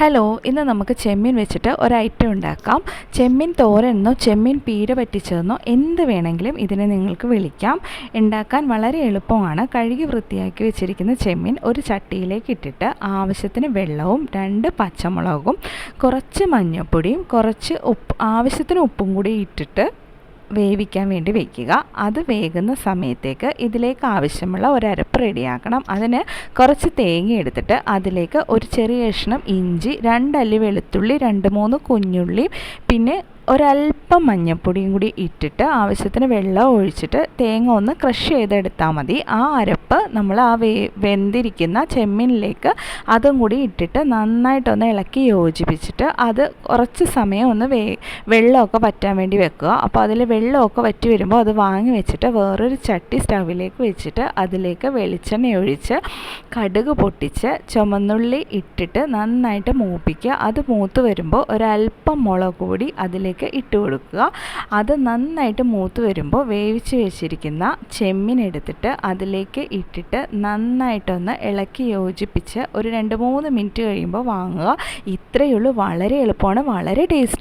Hello, ഇന്ന് നമുക്ക് ചെമ്മീൻ വെച്ചിട്ട് ഒരു ഐറ്റം ഉണ്ടാക്കാം. ചെമ്മീൻ തോരനെന്നോ ചെമ്മീൻ പീര പറ്റിച്ചതെന്നോ എന്ത് വേണമെങ്കിലും ഇതിനെ നിങ്ങൾക്ക് വിളിക്കാം. ഉണ്ടാക്കാൻ വളരെ എളുപ്പമാണ്. കഴുകി വൃത്തിയാക്കി വെച്ചിരിക്കുന്ന ചെമ്മീൻ ഒരു ചട്ടിയിലേക്ക് ഇട്ടിട്ട് ആവശ്യത്തിന് വെള്ളവും 2 പച്ചമുളകും കുറച്ച് മഞ്ഞൾപ്പൊടിയും കുറച്ച് ആവശ്യത്തിന് ഉപ്പും കൂടി ഇട്ടിട്ട് വേവിക്കാൻ വേണ്ടി വയ്ക്കുക. അത് വേകുന്ന സമയത്തേക്ക് ഇതിലേക്ക് ആവശ്യമുള്ള ഒരരപ്പ് റെഡിയാക്കണം. അതിന് കുറച്ച് തേങ്ങ എടുത്തിട്ട് അതിലേക്ക് ഒരു ചെറിയ കഷ്ണം ഇഞ്ചി, 2 അല്ലി വെളുത്തുള്ളി, 2-3 കുഞ്ഞുള്ളി, പിന്നെ ഒരല്പം മഞ്ഞൾപ്പൊടിയും കൂടി ഇട്ടിട്ട് ആവശ്യത്തിന് വെള്ളം ഒഴിച്ചിട്ട് തേങ്ങ ഒന്ന് ക്രഷ് ചെയ്തെടുത്താൽ മതി. ആ അരപ്പ് നമ്മൾ ആ വെന്തിരിക്കുന്ന ചെമ്മീനിലേക്ക് അതും കൂടി ഇട്ടിട്ട് നന്നായിട്ടൊന്ന് ഇളക്കി യോജിപ്പിച്ചിട്ട് അത് കുറച്ച് സമയം ഒന്ന് വെള്ളമൊക്കെ വറ്റാൻ വേണ്ടി വെക്കുക. അപ്പോൾ അതിൽ വെള്ളമൊക്കെ വറ്റി വരുമ്പോൾ അത് വാങ്ങി വെച്ചിട്ട് വേറൊരു ചട്ടി സ്റ്റവിലേക്ക് വെച്ചിട്ട് അതിലേക്ക് വെളിച്ചെണ്ണ ഒഴിച്ച് കടുക് പൊട്ടിച്ച് ചുമന്നുള്ളി ഇട്ടിട്ട് നന്നായിട്ട് മൂപ്പിക്കുക. അത് മൂത്ത് വരുമ്പോൾ ഒരല്പം മുളക് പൊടി അതിലേക്ക് ഇട്ട് കൊടുക്കുക. അത് നന്നായിട്ട് മൂത്ത് വരുമ്പോൾ വേവിച്ച് വെച്ചിരിക്കുന്ന ചെമ്മീൻ എടുത്തിട്ട് അതിലേക്ക് ഇട്ടിട്ട് നന്നായിട്ടൊന്ന് ഇളക്കി യോജിപ്പിച്ച് ഒരു 2-3 മിനിറ്റ് കഴിയുമ്പോൾ വാങ്ങുക. ഇത്രയേ ഉള്ളൂ. വളരെ എളുപ്പമാണ്, വളരെ ടേസ്റ്റ്.